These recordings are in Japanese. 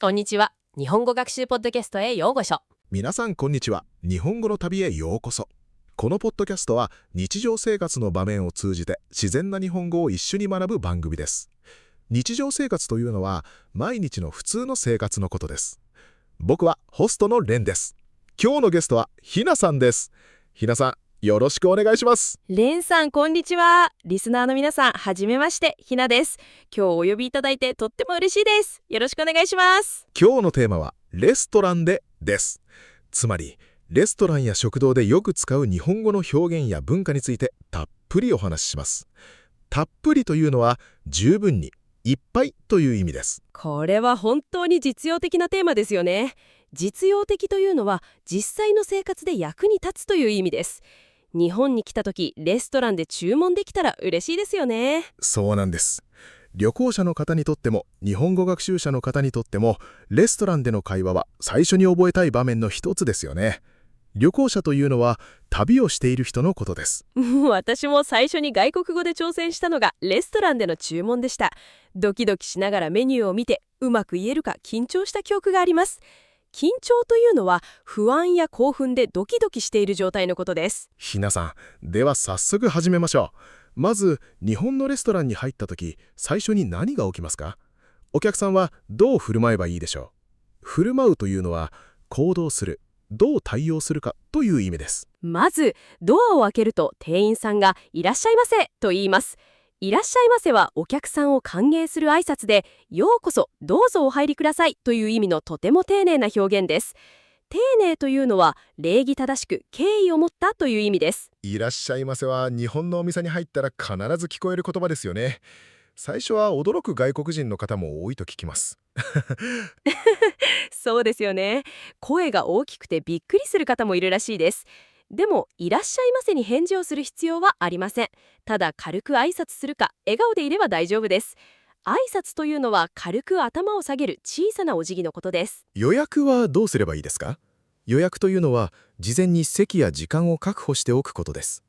こんにちは。日本語学習ポッドキャストへようこそ。皆さんこんにちは。日本語の旅へようこそ。このポッドキャストは日常生活の場面を通じて自然な日本語を一緒に学ぶ番組です。日常生活というのは毎日の普通の生活のことです。僕はホストのレンです。今日のゲストはひなさんです。ひなさん、よろしくお願いします。レンさん、こんにちは。リスナーの皆さん、はじめまして、ひなです。今日お呼びいただいてとっても嬉しいです。よろしくお願いします。今日のテーマはレストランでです。つまりレストランや食堂でよく使う日本語の表現や文化についてたっぷりお話しします。たっぷりというのは十分に、いっぱいという意味です。これは本当に実用的なテーマですよね。実用的というのは実際の生活で役に立つという意味です。日本に来た時、レストランで注文できたら嬉しいですよね。そうなんです。旅行者の方にとっても日本語学習者の方にとってもレストランでの会話は最初に覚えたい場面の一つですよね。旅行者というのは旅をしている人のことです。私も最初に外国語で挑戦したのがレストランでの注文でした。ドキドキしながらメニューを見てうまく言えるか緊張した記憶があります。緊張というのは不安や興奮でドキドキしている状態のことです。ひなさん、では早速始めましょう。まず日本のレストランに入った時、最初に何が起きますか？お客さんはどう振る舞えばいいでしょう？振る舞うというのは行動する、どう対応するかという意味です。まずドアを開けると店員さんがいらっしゃいませと言います。いらっしゃいませはお客さんを歓迎する挨拶で、ようこそどうぞお入りくださいという意味のとても丁寧な表現です。丁寧というのは礼儀正しく敬意を持ったという意味です。いらっしゃいませは日本のお店に入ったら必ず聞こえる言葉ですよね。最初は驚く外国人の方も多いと聞きます。そうですよね。声が大きくてびっくりする方もいるらしいです。でも、いらっしゃいませに返事をする必要はありません。ただ軽く挨拶するか、笑顔でいれば大丈夫です。挨拶というのは軽く頭を下げる小さなお辞儀のことです。予約はどうすればいいですか？予約というのは事前に席や時間を確保しておくことです。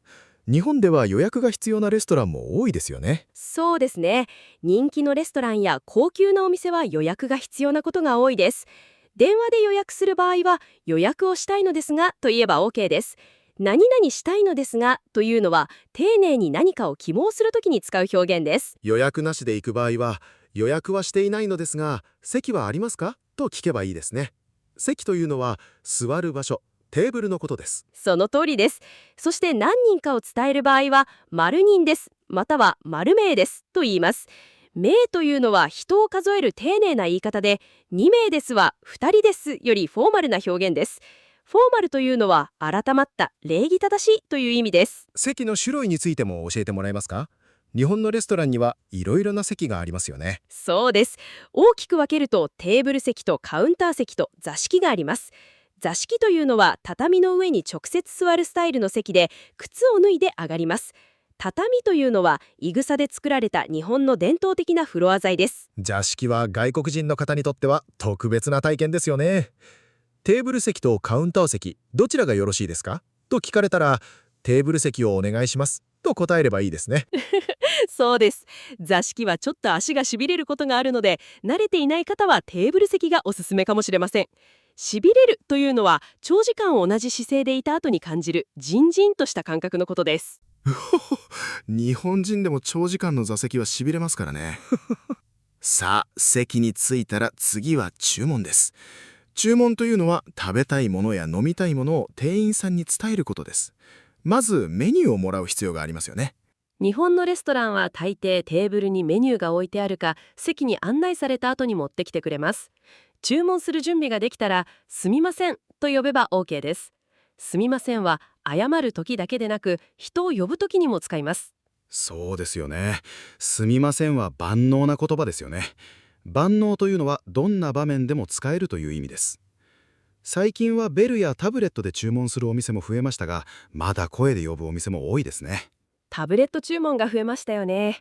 日本では予約が必要なレストランも多いですよね。そうですね。人気のレストランや高級なお店は予約が必要なことが多いです。電話で予約する場合は、予約をしたいのですがと言えば OK です。何々したいのですがというのは、丁寧に何かを希望するときに使う表現です。予約なしで行く場合は、予約はしていないのですが、席はありますかと聞けばいいですね。席というのは座る場所、テーブルのことです。その通りです。そして何人かを伝える場合は、〇人です、または〇名ですと言います。名というのは人を数える丁寧な言い方で、2名ですは2人ですよりフォーマルな表現です。フォーマルというのは改まった礼儀正しいという意味です。席の種類についても教えてもらえますか？日本のレストランにはいろいろな席がありますよね。そうです。大きく分けるとテーブル席とカウンター席と座敷があります。座敷というのは畳の上に直接座るスタイルの席で、靴を脱いで上がります。畳というのはいぐさで作られた日本の伝統的なフロア材です。座敷は外国人の方にとっては特別な体験ですよね。テーブル席とカウンター席、どちらがよろしいですかと聞かれたら、テーブル席をお願いしますと答えればいいですね。そうです。座敷はちょっと足がしびれることがあるので、慣れていない方はテーブル席がおすすめかもしれません。しびれるというのは長時間同じ姿勢でいた後に感じるジンジンとした感覚のことです。日本人でも長時間の座席はしびれますからね。さあ、席に着いたら次は注文です。注文というのは食べたいものや飲みたいものを店員さんに伝えることです。まずメニューをもらう必要がありますよね。日本のレストランは大抵テーブルにメニューが置いてあるか、席に案内された後に持ってきてくれます。注文する準備ができたら、すみませんと呼べば OK です。すみませんは謝る時だけでなく、人を呼ぶ時にも使います。そうですよね。すみませんは万能な言葉ですよね。万能というのはどんな場面でも使えるという意味です。最近はベルやタブレットで注文するお店も増えましたが、まだ声で呼ぶお店も多いですね。タブレット注文が増えましたよね。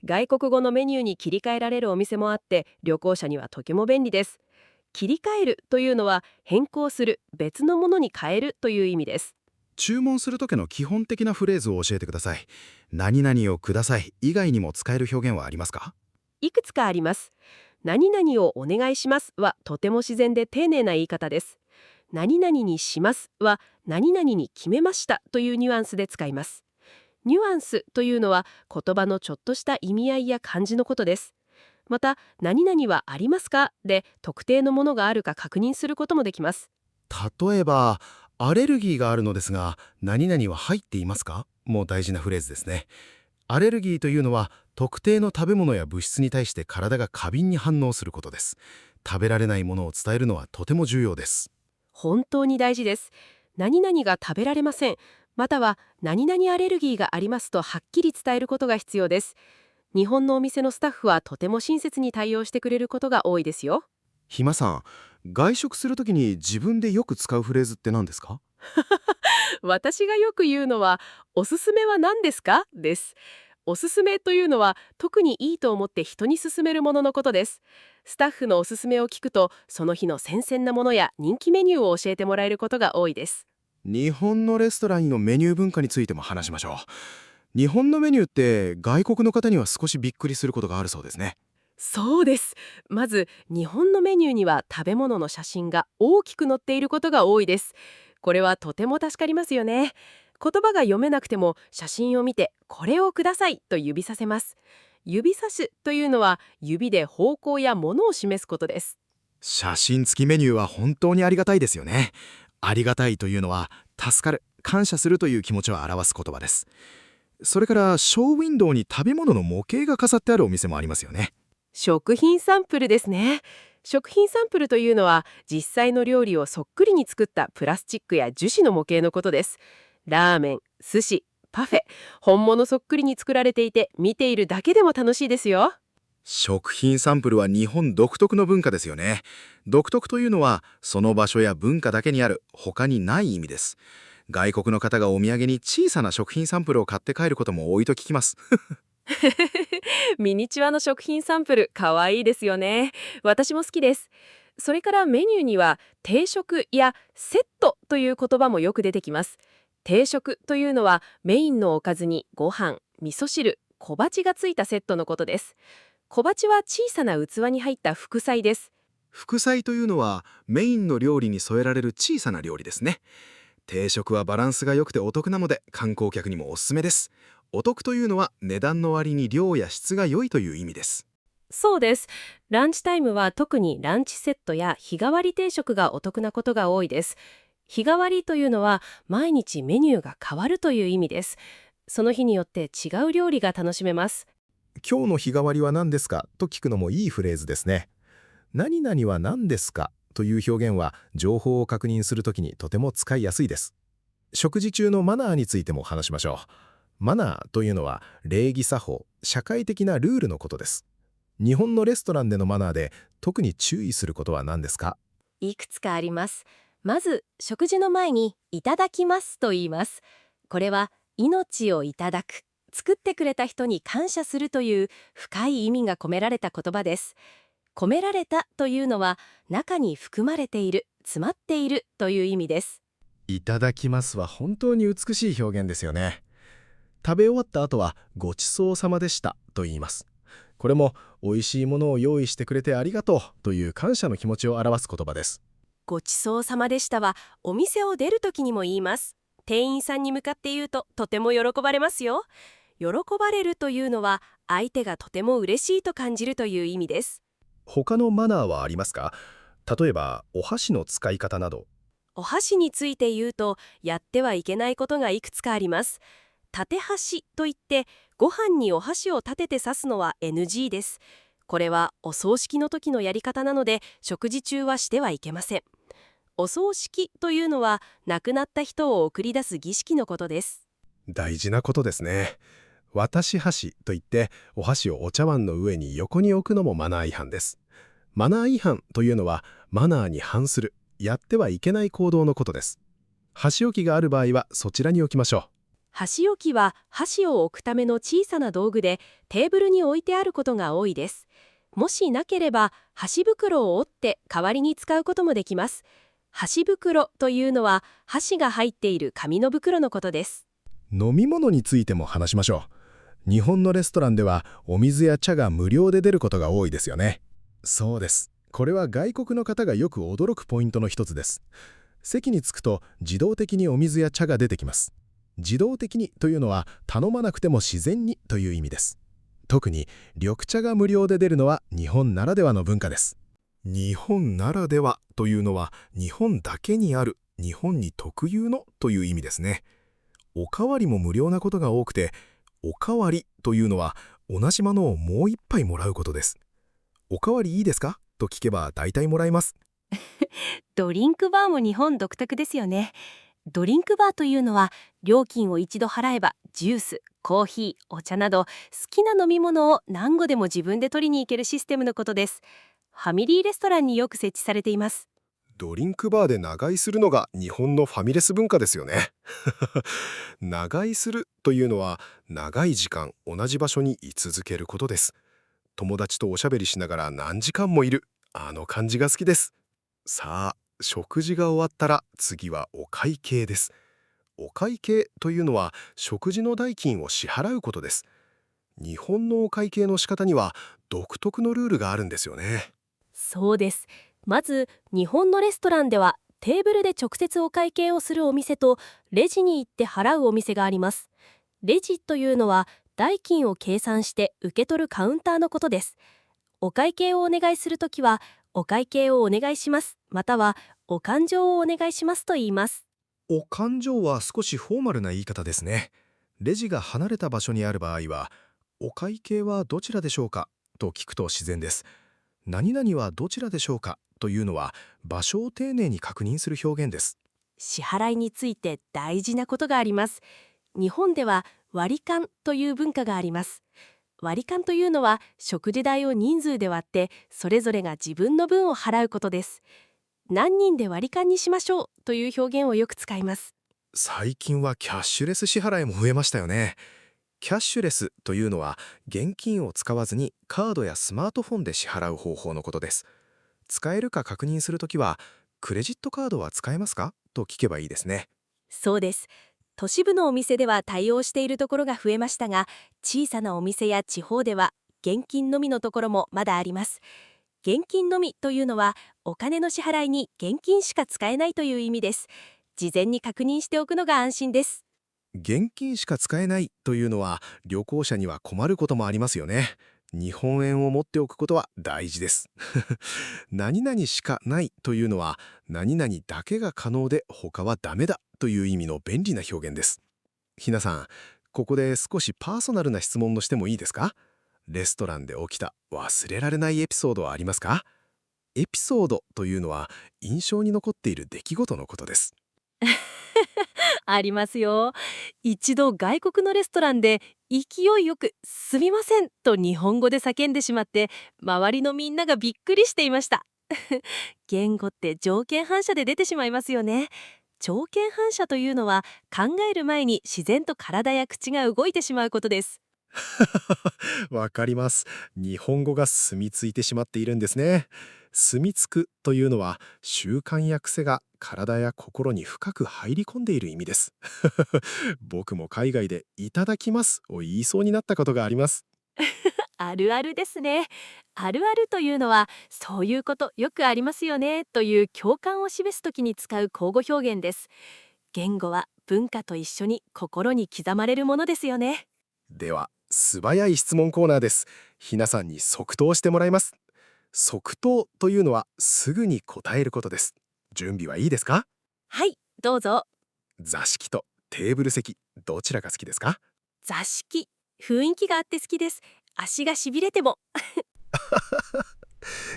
外国語のメニューに切り替えられるお店もあって、旅行者にはとても便利です。切り替えるというのは変更する、別のものに変えるという意味です。注文する時の基本的なフレーズを教えてください。何々をください以外にも使える表現はありますか？いくつかあります。何々をお願いしますはとても自然で丁寧な言い方です。何々にしますは何々に決めましたというニュアンスで使います。ニュアンスというのは言葉のちょっとした意味合いや感じのことです。また、何々はありますかで特定のものがあるか確認することもできます。例えば、アレルギーがあるのですが、何々は入っていますかも大事なフレーズですね。アレルギーというのは、特定の食べ物や物質に対して体が過敏に反応することです。食べられないものを伝えるのはとても重要です。本当に大事です。何々が食べられません、または何々アレルギーがありますとはっきり伝えることが必要です。日本のお店のスタッフはとても親切に対応してくれることが多いですよ。ひまさん、外食するときに自分でよく使うフレーズって何ですか？私がよく言うのは、おすすめは何ですかです。おすすめというのは特にいいと思って人に勧めるもののことです。スタッフのおすすめを聞くと、その日の新鮮なものや人気メニューを教えてもらえることが多いです。日本のレストランのメニュー文化についても話しましょう。日本のメニューって外国の方には少しびっくりすることがあるそうですね。そうです。まず、日本のメニューには食べ物の写真が大きく載っていることが多いです。これはとても助かりますよね。言葉が読めなくても写真を見て、これをくださいと指させます。指さすというのは指で方向やものを示すことです。写真付きメニューは本当にありがたいですよね。ありがたいというのは、助かる、感謝するという気持ちを表す言葉です。それからショーウィンドウに食べ物の模型が飾ってあるお店もありますよね。食品サンプルですね。食品サンプルというのは実際の料理をそっくりに作ったプラスチックや樹脂の模型のことです。ラーメン、寿司、パフェ、本物そっくりに作られていて、見ているだけでも楽しいですよ。食品サンプルは日本独特の文化ですよね。独特というのは、その場所や文化だけにある、他にない意味です。外国の方がお土産に小さな食品サンプルを買って帰ることも多いと聞きます。ミニチュアの食品サンプル、かわいいですよね。私も好きです。それからメニューには定食やセットという言葉もよく出てきます。定食というのはメインのおかずにご飯、味噌汁、小鉢がついたセットのことです。小鉢は小さな器に入った副菜です。副菜というのは、メインの料理に添えられる小さな料理ですね。定食はバランスが良くてお得なので、観光客にもおすすめです。お得というのは、値段の割に量や質が良いという意味です。そうです。ランチタイムは特にランチセットや日替わり定食がお得なことが多いです。日替わりというのは毎日メニューが変わるという意味です。その日によって違う料理が楽しめます。今日の日替わりは何ですかと聞くのもいいフレーズですね。何々は何ですかという表現は情報を確認するときにとても使いやすいです。食事中のマナーについても話しましょう。マナーというのは礼儀作法、社会的なルールのことです。日本のレストランでのマナーで特に注意することは何ですか？いくつかあります。まず、食事の前にいただきますと言います。これは命をいただく、作ってくれた人に感謝するという深い意味が込められた言葉です。込められたというのは中に含まれている、詰まっているという意味です。いただきますは本当に美しい表現ですよね。食べ終わった後はごちそうさまでしたと言います。これも美味しいものを用意してくれてありがとうという感謝の気持ちを表す言葉です。ごちそうさまでしたはお店を出るときにも言います。店員さんに向かって言うととても喜ばれますよ。喜ばれるというのは相手がとても嬉しいと感じるという意味です。他のマナーはありますか？例えばお箸の使い方など。お箸について言うとやってはいけないことがいくつかあります。立て箸といってご飯にお箸を立てて刺すのは NG です。これはお葬式の時のやり方なので食事中はしてはいけません。お葬式というのは亡くなった人を送り出す儀式のことです。大事なことですね。渡し箸といってお箸をお茶碗の上に横に置くのもマナー違反です。マナー違反というのはマナーに反する、やってはいけない行動のことです。箸置きがある場合はそちらに置きましょう。箸置きは箸を置くための小さな道具でテーブルに置いてあることが多いです。もしなければ箸袋を折って代わりに使うこともできます。箸袋というのは箸が入っている紙の袋のことです。飲み物についても話しましょう。日本のレストランではお水や茶が無料で出ることが多いですよね。そうです。これは外国の方がよく驚くポイントの一つです。席に着くと自動的にお水や茶が出てきます。自動的にというのは頼まなくても自然にという意味です。特に緑茶が無料で出るのは日本ならではの文化です。日本ならではというのは日本だけにある、日本に特有のという意味ですね。おかわりも無料なことが多くて、おかわりというのは同じものをもう一杯もらうことです。おかわりいいですかと聞けば大体もらいます。ドリンクバーも日本独特ですよね。ドリンクバーというのは料金を一度払えばジュース、コーヒー、お茶など好きな飲み物を何個でも自分で取りに行けるシステムのことです。ファミリーレストランによく設置されています。ドリンクバーで長居するのが日本のファミレス文化ですよね。長居するというのは長い時間同じ場所に居続けることです。友達とおしゃべりしながら何時間もいる、あの感じが好きです。さあ、食事が終わったら次はお会計です。お会計というのは食事の代金を支払うことです。日本のお会計の仕方には独特のルールがあるんですよね。そうです。まず日本のレストランではテーブルで直接お会計をするお店とレジに行って払うお店があります。レジというのは代金を計算して受け取るカウンターのことです。お会計をお願いするときはお会計をお願いしますまたはお勘定をお願いしますと言います。お勘定は少しフォーマルな言い方ですね。レジが離れた場所にある場合は、お会計はどちらでしょうかと聞くと自然です。何々はどちらでしょうかというのは場所を丁寧に確認する表現です。支払いについて大事なことがあります。日本では割り勘という文化があります。割り勘というのは食事代を人数で割ってそれぞれが自分の分を払うことです。何人で割り勘にしましょうという表現をよく使います。最近はキャッシュレス支払いも増えましたよね。キャッシュレスというのは現金を使わずにカードやスマートフォンで支払う方法のことです。使えるか確認するときは、クレジットカードは使えますかと聞けばいいですね。そうです。都市部のお店では対応しているところが増えましたが、小さなお店や地方では現金のみのところもまだあります。現金のみというのはお金の支払いに現金しか使えないという意味です。事前に確認しておくのが安心です。現金しか使えないというのは旅行者には困ることもありますよね。日本円を持っておくことは大事です。何々しかないというのは何々だけが可能で他はダメだという意味の便利な表現です。ひなさん、ここで少しパーソナルな質問をしてもいいですか？レストランで起きた忘れられないエピソードはありますか？エピソードというのは印象に残っている出来事のことです。ありますよ。一度外国のレストランで勢いよくすみませんと日本語で叫んでしまって周りのみんながびっくりしていました。言語って条件反射で出てしまいますよね。条件反射というのは考える前に自然と体や口が動いてしまうことです。わかります。日本語が住み着いてしまっているんですね。住み着くというのは習慣や癖が体や心に深く入り込んでいる意味です。僕も海外でいただきますを言いそうになったことがあります。あるあるですね。あるあるというのはそういうことよくありますよねという共感を示すときに使う口語表現です。言語は文化と一緒に心に刻まれるものですよね。では、素早い質問コーナーです。ひなさんに即答してもらいます。即答というのはすぐに答えることです。準備はいいですか？はい、どうぞ。座敷とテーブル席、どちらが好きですか？座敷、雰囲気があって好きです。足がしびれても。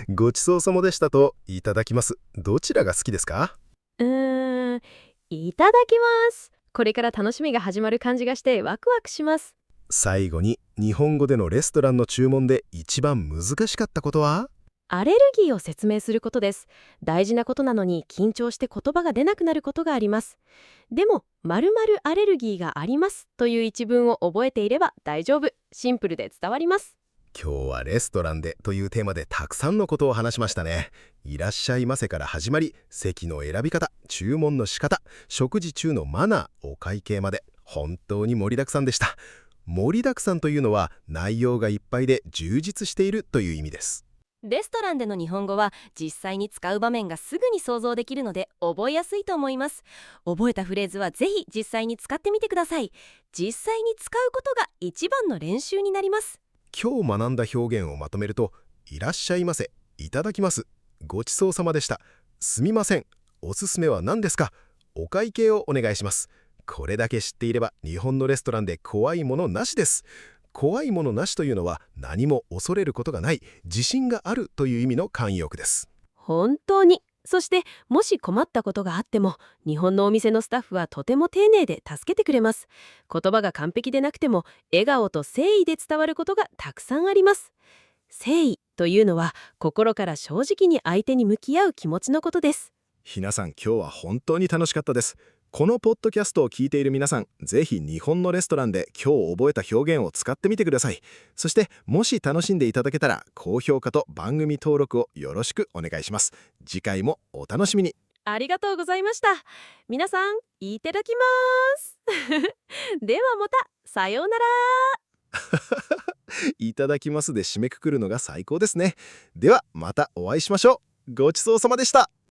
ごちそうさまでしたといただきます。どちらが好きですか？いただきます。これから楽しみが始まる感じがしてワクワクします。最後に日本語でのレストランの注文で一番難しかったことは？アレルギーを説明することです。大事なことなのに緊張して言葉が出なくなることがあります。でも、〇〇アレルギーがありますという一文を覚えていれば大丈夫。シンプルで伝わります。今日はレストランでというテーマでたくさんのことを話しましたね。いらっしゃいませから始まり、席の選び方、注文の仕方、食事中のマナー、お会計まで本当に盛りだくさんでした。盛りだくさんというのは内容がいっぱいで充実しているという意味です。レストランでの日本語は実際に使う場面がすぐに想像できるので覚えやすいと思います。覚えたフレーズはぜひ実際に使ってみてください。実際に使うことが一番の練習になります。今日学んだ表現をまとめると、いらっしゃいませ、いただきます、ごちそうさまでした、すみません、おすすめは何ですか、お会計をお願いします。これだけ知っていれば日本のレストランで怖いものなしです。怖いものなしというのは何も恐れることがない、自信があるという意味の慣用句です。本当に。そしてもし困ったことがあっても、日本のお店のスタッフはとても丁寧で助けてくれます。言葉が完璧でなくても笑顔と誠意で伝わることがたくさんあります。誠意というのは心から正直に相手に向き合う気持ちのことです。皆さん、今日は本当に楽しかったです。このポッドキャストを聞いている皆さん、ぜひ日本のレストランで今日覚えた表現を使ってみてください。そしてもし楽しんでいただけたら高評価と番組登録をよろしくお願いします。次回もお楽しみに。ありがとうございました。皆さん、いただきます。ではまた、さようなら。いただきますで締めくくるのが最高ですね。ではまたお会いしましょう。ごちそうさまでした。